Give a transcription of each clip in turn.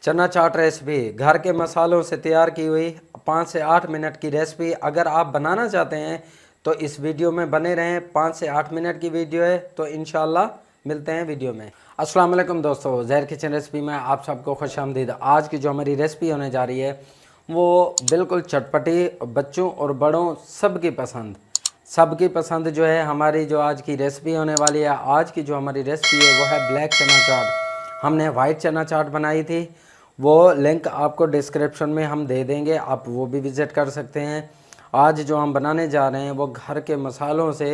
चना चाट रेसिपी घर के मसालों से तैयार की हुई 5 से 8 मिनट की रेसिपी अगर आप बनाना चाहते हैं तो इस वीडियो में बने रहें। 5 से 8 मिनट की वीडियो है तो इंशाल्लाह मिलते हैं वीडियो में। अस्सलाम वालेकुम दोस्तों, ज़हर किचन रेसिपी में आप सबको खुशामदीद। आज की जो हमारी रेसिपी होने जा रही है वो बिल्कुल चटपटी, बच्चों और बड़ों सबकी पसंद जो है हमारी जो आज की रेसिपी होने वाली है। आज की जो हमारी रेसिपी है वो है ब्लैक चना चाट। हमने वाइट चना चाट बनाई थी, वो लिंक आपको डिस्क्रिप्शन में हम दे देंगे, आप वो भी विज़िट कर सकते हैं। आज जो हम बनाने जा रहे हैं वो घर के मसालों से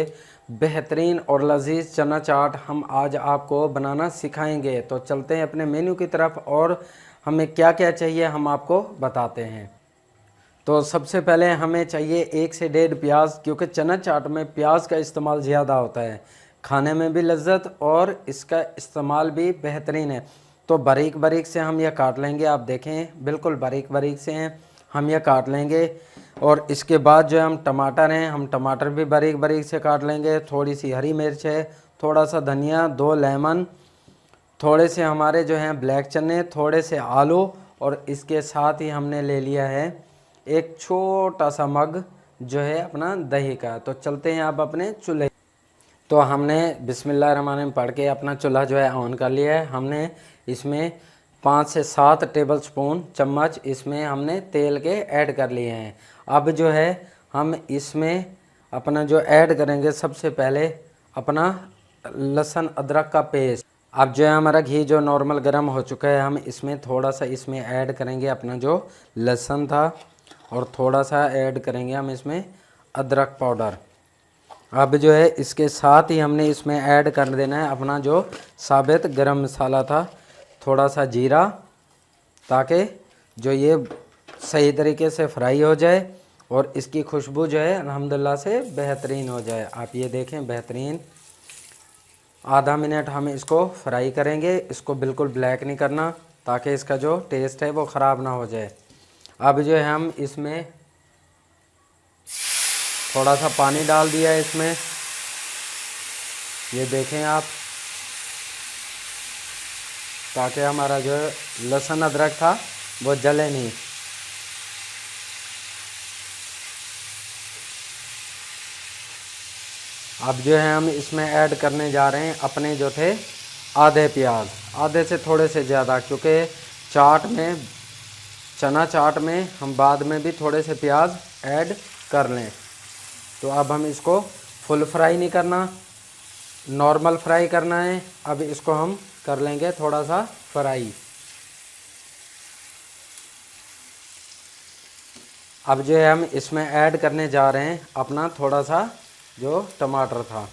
बेहतरीन और लजीज चना चाट हम आज आपको बनाना सिखाएंगे। तो चलते हैं अपने मेन्यू की तरफ और हमें क्या क्या चाहिए हम आपको बताते हैं। तो सबसे पहले हमें चाहिए 1 से 1.5 प्याज, क्योंकि चना चाट में प्याज का इस्तेमाल ज़्यादा होता है, खाने में भी लज्जत और इसका इस्तेमाल भी बेहतरीन है। तो बारीक बारीक से हम यह काट लेंगे। आप देखें बिल्कुल बारीक बारीक से हैं, हम यह काट लेंगे। और इसके बाद जो हम टमाटर हैं, हम टमाटर भी बारीक बारीक से काट लेंगे। थोड़ी सी हरी मिर्च है, थोड़ा सा धनिया, 2 लेमन, थोड़े से हमारे जो हैं ब्लैक चने, थोड़े से आलू, और इसके साथ ही हमने ले लिया है एक छोटा सा मग जो है अपना दही का। तो चलते हैं अब अपने चूल्हे। तो हमने बिस्मिल्लाहिर्रहमानिर्रहीम पढ़ के अपना चूल्हा जो है ऑन कर लिया है। हमने इसमें 5 से 7 टेबल स्पून चम्मच इसमें हमने तेल के ऐड कर लिए हैं। अब जो है हम इसमें अपना जो ऐड करेंगे सबसे पहले अपना लहसुन अदरक का पेस्ट। अब जो है हमारा घी जो नॉर्मल गर्म हो चुका है, हम इसमें थोड़ा सा इसमें ऐड करेंगे अपना जो लहसुन था, और थोड़ा सा ऐड करेंगे हम इसमें अदरक पाउडर। अब जो है इसके साथ ही हमने इसमें ऐड कर देना है अपना जो साबित गरम मसाला था, थोड़ा सा जीरा, ताकि जो ये सही तरीके से फ्राई हो जाए और इसकी खुशबू जो है अल्हम्दुलिल्लाह से बेहतरीन हो जाए। आप ये देखें बेहतरीन। आधा मिनट हम इसको फ्राई करेंगे, इसको बिल्कुल ब्लैक नहीं करना ताकि इसका जो टेस्ट है वो ख़राब ना हो जाए। अब जो है हम इसमें थोड़ा सा पानी डाल दिया है इसमें, ये देखें आप, ताकि हमारा जो लहसुन अदरक था वो जले नहीं। अब जो है हम इसमें ऐड करने जा रहे हैं अपने जो थे आधे प्याज, आधे से थोड़े से ज़्यादा, क्योंकि चाट में चना चाट में हम बाद में भी थोड़े से प्याज ऐड कर लें। तो अब हम इसको फुल फ्राई नहीं करना, नॉर्मल फ्राई करना है। अब इसको हम कर लेंगे थोड़ा सा फ्राई। अब जो है हम इसमें ऐड करने जा रहे हैं अपना थोड़ा सा जो टमाटर था।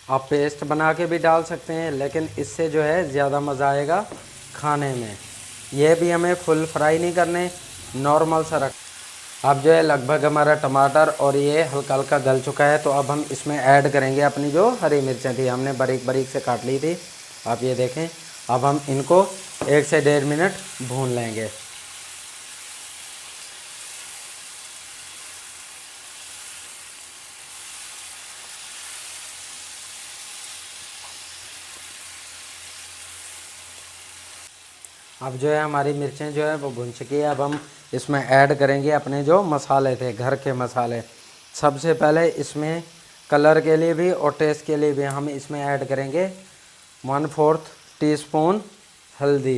आप पेस्ट बना के भी डाल सकते हैं, लेकिन इससे जो है ज़्यादा मज़ा आएगा खाने में। यह भी हमें फुल फ्राई नहीं करने, नॉर्मल सा रख। अब जो है लगभग हमारा टमाटर और ये हल्का हल्का गल चुका है। तो अब हम इसमें ऐड करेंगे अपनी जो हरी मिर्चें थी, हमने बारीक बारीक से काट ली थी। आप ये देखें, अब हम इनको 1 से 1.5 मिनट भून लेंगे। अब जो है हमारी मिर्चें जो है वो भुन चुकी है। अब हम इसमें ऐड करेंगे अपने जो मसाले थे, घर के मसाले। सबसे पहले इसमें कलर के लिए भी और टेस्ट के लिए भी हम इसमें ऐड करेंगे 1/4 टीस्पून हल्दी।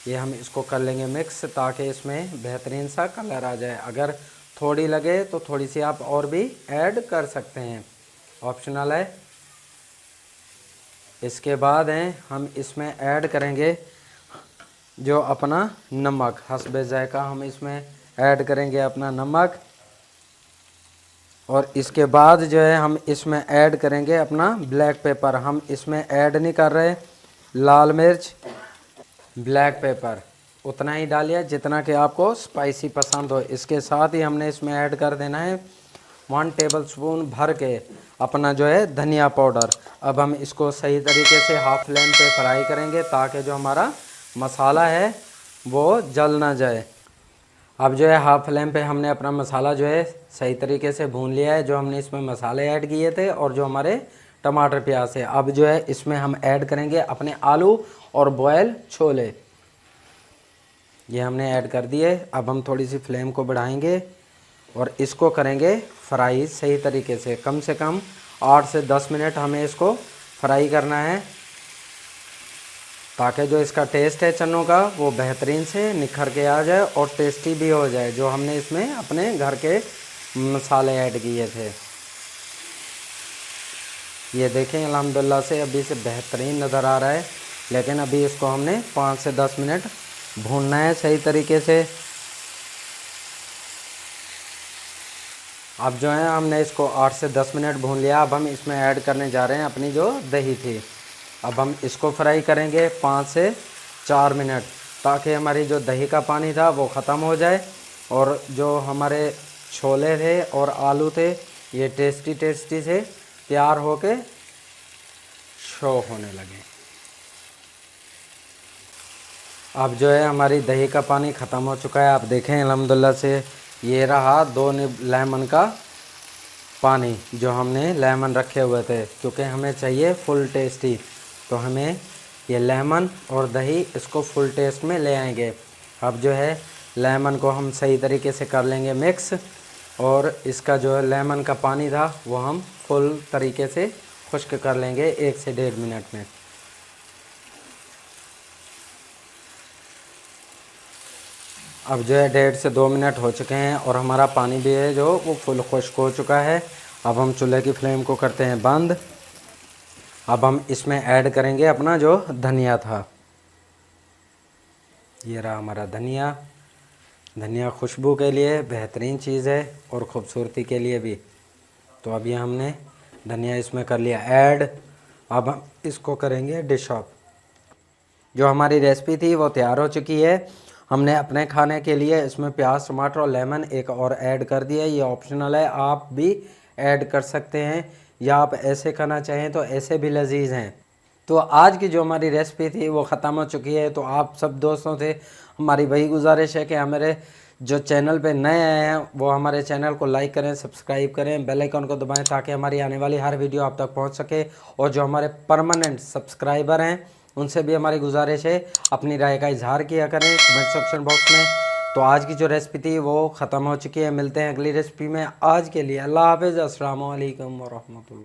ये हम इसको कर लेंगे मिक्स, ताकि इसमें बेहतरीन सा कलर आ जाए। अगर थोड़ी लगे तो थोड़ी सी आप और भी ऐड कर सकते हैं, ऑप्शनल है। इसके बाद हैं हम इसमें ऐड करेंगे जो अपना नमक, हस्बे जायका हम इसमें ऐड करेंगे अपना नमक। और इसके बाद जो है हम इसमें ऐड करेंगे अपना ब्लैक पेपर। हम इसमें ऐड नहीं कर रहे लाल मिर्च, ब्लैक पेपर उतना ही डालिए जितना कि आपको स्पाइसी पसंद हो। इसके साथ ही हमने इसमें ऐड कर देना है 1 टेबल स्पून भर के अपना जो है धनिया पाउडर। अब हम इसको सही तरीके से हाफ फ्लेम पे फ्राई करेंगे, ताकि जो हमारा मसाला है वो जल ना जाए। अब जो है हाफ फ्लेम पे हमने अपना मसाला जो है सही तरीके से भून लिया है, जो हमने इसमें मसाले ऐड किए थे और जो हमारे टमाटर प्याज से। अब जो है इसमें हम ऐड करेंगे अपने आलू और बॉयल छोले। ये हमने ऐड कर दिए। अब हम थोड़ी सी फ्लेम को बढ़ाएंगे और इसको करेंगे फ्राई सही तरीके से कम 8 से 10 मिनट हमें इसको फ्राई करना है, ताकि जो इसका टेस्ट है चनों का वो बेहतरीन से निखर के आ जाए और टेस्टी भी हो जाए, जो हमने इसमें अपने घर के मसाले ऐड किए थे। ये देखें अल्हम्दुलिल्लाह से अभी से बेहतरीन नज़र आ रहा है, लेकिन अभी इसको हमने 5 से 10 मिनट भूनना है सही तरीके से। अब जो है हमने इसको 8 से 10 मिनट भून लिया। अब हम इसमें ऐड करने जा रहे हैं अपनी जो दही थी। अब हम इसको फ्राई करेंगे 5 से 4 मिनट, ताकि हमारी जो दही का पानी था वो ख़त्म हो जाए और जो हमारे छोले थे और आलू थे ये टेस्टी से तैयार होके शो होने लगे। अब जो है हमारी दही का पानी ख़त्म हो चुका है। आप देखें अल्हम्दुलिल्लाह से ये रहा 2 लेमन का पानी जो हमने लेमन रखे हुए थे, क्योंकि हमें चाहिए फुल टेस्टी, तो हमें ये लेमन और दही इसको फुल टेस्ट में ले आएंगे। अब जो है लेमन को हम सही तरीके से कर लेंगे मिक्स, और इसका जो है लेमन का पानी था वो हम फुल तरीके से खुश्क कर लेंगे 1 से 1.5 मिनट में। अब जो है 1.5 से 2 मिनट हो चुके हैं और हमारा पानी भी है जो वो फुल खुश्क हो चुका है। अब हम चूल्हे की फ्लेम को करते हैं बंद। अब हम इसमें ऐड करेंगे अपना जो धनिया था। ये रहा हमारा धनिया। धनिया खुशबू के लिए बेहतरीन चीज़ है और ख़ूबसूरती के लिए भी। तो अभी हमने धनिया इसमें कर लिया ऐड। अब हम इसको करेंगे डिश ऑफ। जो हमारी रेसिपी थी वो तैयार हो चुकी है। हमने अपने खाने के लिए इसमें प्याज, टमाटर और लेमन एक और ऐड कर दिया। ये ऑप्शनल है, आप भी ऐड कर सकते हैं, या आप ऐसे खाना चाहें तो ऐसे भी लजीज हैं। तो आज की जो हमारी रेसिपी थी वो ख़त्म हो चुकी है। तो आप सब दोस्तों से हमारी वही गुजारिश है कि हमारे जो चैनल पे नए आए हैं वो हमारे चैनल को लाइक करें, सब्सक्राइब करें, बेल आइकन को दबाएं, ताकि हमारी आने वाली हर वीडियो आप तक पहुंच सके। और जो हमारे परमानेंट सब्सक्राइबर हैं उनसे भी हमारी गुजारिश है अपनी राय का इजहार किया करें कमेंट सेक्शन बॉक्स में। तो आज की जो रेसिपी थी वो ख़त्म हो चुकी है। मिलते हैं अगली रेसिपी में। आज के लिए अल्लाह हाफ़िज़, अस्सलाम वालेकुम व रहमतुल्लाह।